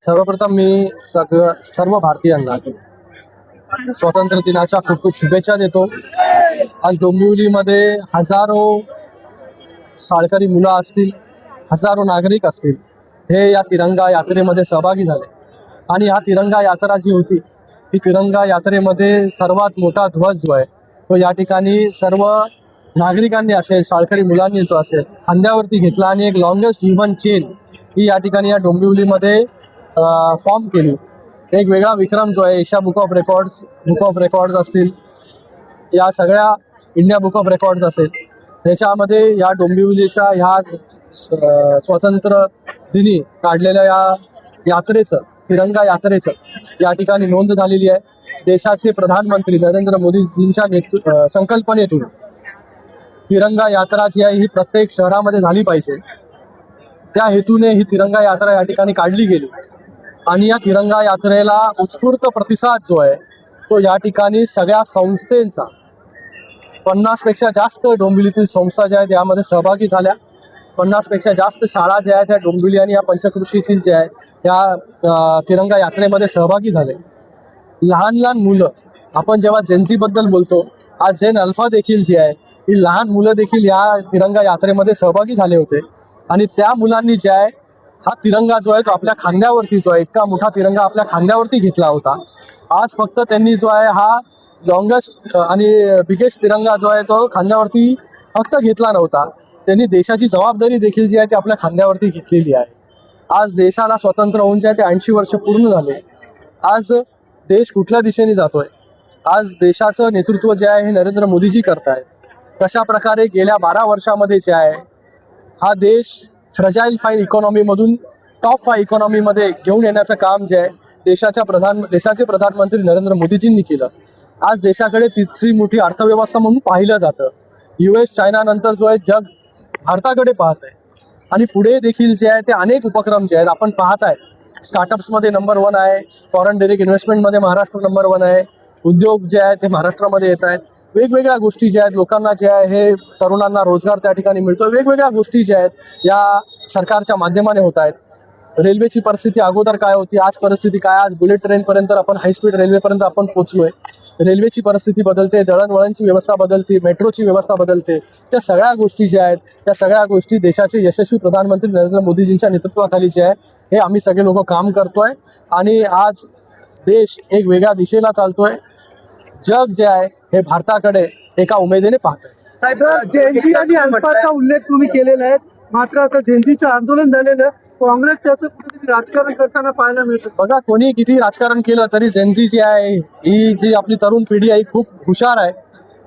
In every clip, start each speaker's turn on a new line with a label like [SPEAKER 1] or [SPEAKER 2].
[SPEAKER 1] सर्वप्रथम मी सर्व भारतीयांना स्वातंत्र्य दिनाच्या खूप खूप शुभेच्छा देतो। आज डोंबिवलीमध्ये हजारो शाळकरी मुलं असतील, हजारो नागरिक असतील, हे या तिरंगा यात्रेमध्ये सहभागी झाले। आणि हा तिरंगा यात्रा जी होती, ही तिरंगा यात्रेमध्ये सर्वात मोठा ध्वज जो आहे तो या ठिकाणी सर्व नागरिकांनी असेल, शाळकरी मुलांनी जो असेल खांद्यावरती घेतला आणि एक लॉंगेस्ट ह्युमन चेन ही या ठिकाणी या डोंबिवलीमध्ये फॉर्म केली। एक वेगळा विक्रम जो आहे एशिया बुक ऑफ रेकॉर्ड्स असतील, या सगळ्या इंडिया बुक ऑफ रेकॉर्ड्स असेल, त्याच्यामध्ये या डोंबिवलीच्या ह्या स्वातंत्र्य दिनी काढलेल्या या यात्रेचं, तिरंगा यात्रेचं या ठिकाणी नोंद झालेली आहे। देशाचे प्रधानमंत्री नरेंद्र मोदीजींच्या संकल्पनेतून तिरंगा यात्रा जी आहे ही प्रत्येक शहरामध्ये झाली पाहिजे, त्या हेतूने ही तिरंगा यात्रा या ठिकाणी काढली गेली। आणि या तिरंगा यात्रेला उत्स्फूर्त प्रतिसाद जो आहे तो या ठिकाणी सगळ्या संस्थांचा 50 पेक्षा जास्त डोंबिवलीतील संस्था ज्या आहेत यामध्ये सहभागी झाल्या। 50 पेक्षा जास्त शाळा ज्या आहेत त्या डोंबिवली आणि या पंचक्रोशीतील ज्या आहेत या तिरंगा यात्रेमध्ये सहभागी झाले। लहान लहान मुलं, आपण जेव्हा जेनझी बद्दल बोलतो, आज जेन अल्फा देखील जी आहे ही लहान मुलं देखील या तिरंगा यात्रेमध्ये सहभागी झाले होते। आणि त्या मुलांनी जे आहे हा तिरंगा जो आहे तो आपल्या खांद्यावरती जो आहे, इतका मोठा तिरंगा आपल्या खांद्यावरती घेतला होता। आज फक्त त्यांनी जो आहे हा लॉंगेस्ट आणि बिगेस्ट तिरंगा जो आहे तो खांद्यावरती फक्त घेतला नव्हता, त्यांनी देशाची जबाबदारी देखील जी आहे ती आपल्या खांद्यावरती घेतलेली आहे। आज देशाला स्वतंत्र होऊन जे आहे ते 80 वर्ष पूर्ण झाले। आज देश कुठल्या दिशेने जातोय, आज देशाचं नेतृत्व जे आहे हे नरेंद्र मोदीजी करतायत। कशा प्रकारे गेल्या 12 वर्षामध्ये जे आहे हा देश फ्रजाईल 5 इकॉनॉमीमधून टॉप 5 इकॉनॉमीमध्ये घेऊन येण्याचं काम जे आहे देशाचे प्रधानमंत्री नरेंद्र मोदीजींनी केलं। आज देशाकडे तिसरी मोठी अर्थव्यवस्था म्हणून पाहिलं जातं। US चायना नंतर जो आहे जग भारताकडे पाहत आहे। आणि पुढे देखील जे आहे ते अनेक उपक्रम जे आहेत आपण पाहत आहे, स्टार्टअप्समध्ये नंबर 1 आहे, फॉरेन डायरेक्ट इन्व्हेस्टमेंटमध्ये महाराष्ट्र नंबर 1 आहे, उद्योग जे आहेत ते महाराष्ट्रामध्ये येत आहेत, वेगवेगळ्या गोष्टी ज्या आहेत लोकांना जे आहे हे तरुणांना रोजगार त्या ठिकाणी मिळतो, वेगवेगळ्या गोष्टी ज्या आहेत या सरकारच्या माध्यमाने होत आहेत। रेल्वेची परिस्थिती अगोदर काय होती, आज परिस्थिती काय, आज बुलेट ट्रेनपर्यंत आपण हायस्पीड रेल्वेपर्यंत आपण पोहोचलोय। रेल्वेची परिस्थिती बदलते, दळणवळणची व्यवस्था बदलते, मेट्रोची व्यवस्था बदलते, त्या सगळ्या गोष्टी ज्या आहेत त्या सगळ्या गोष्टी देशाचे यशस्वी प्रधानमंत्री नरेंद्र मोदीजींच्या नेतृत्वाखाली जे आहे हे आम्ही सगळे लोक काम करतोय। आणि आज देश एक वेगळ्या दिशेला चालतोय, जग जे आहे हे भारताकडे एका उमेदीने पाहतंय।
[SPEAKER 2] जेएनजी आणि अल्फाचा उल्लेख तुम्ही केलेला आहे, मात्र आता जेएनजीचं आंदोलन झालेलं, काँग्रेस त्याचं कुठेतरी राजकारण करताना पाहायला मिळतं।
[SPEAKER 1] बघा, कोणी किती राजकारण केलं तरी जेनझी जी आहे ही जी आपली तरुण पिढी आहे खूप हुशार आहे।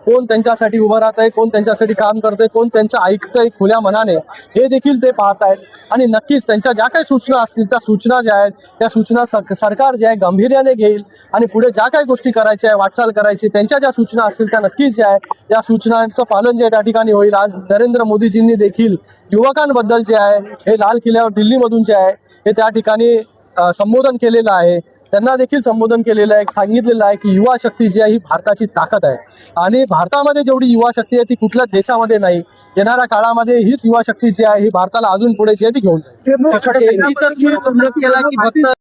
[SPEAKER 1] कोण त्यांच्यासाठी उभं राहत आहे, कोण त्यांच्यासाठी काम करतंय, कोण त्यांचं ऐकतंय खुल्या मनाने, हे देखील ते पाहत आहेत। आणि नक्कीच त्यांच्या ज्या काही सूचना असतील त्या सूचना ज्या आहेत त्या सूचना सरकार जे आहे गांभीर्याने घेईल आणि पुढे ज्या काही गोष्टी करायच्या आहे, वाटचाल करायची, त्यांच्या ज्या सूचना असतील त्या नक्कीच जे आहे या सूचनांचं पालन जे त्या ठिकाणी होईल। आज नरेंद्र मोदीजींनी देखील युवकांबद्दल जे आहे हे लाल किल्ल्यावर दिल्लीमधून जे आहे हे त्या ठिकाणी संबोधन केलेलं आहे, त्यांना देखील संबोधन केलेलं आहे, सांगितलेलं आहे की युवा शक्ती जी आहे ही भारताची ताकद आहे। आणि भारतामध्ये जेवढी युवा शक्ती आहे ती कुठल्याच देशामध्ये नाही। येणाऱ्या काळामध्ये हीच युवा शक्ती जी आहे ही भारताला अजून पुढे जी आहे ती घेऊन जाईल।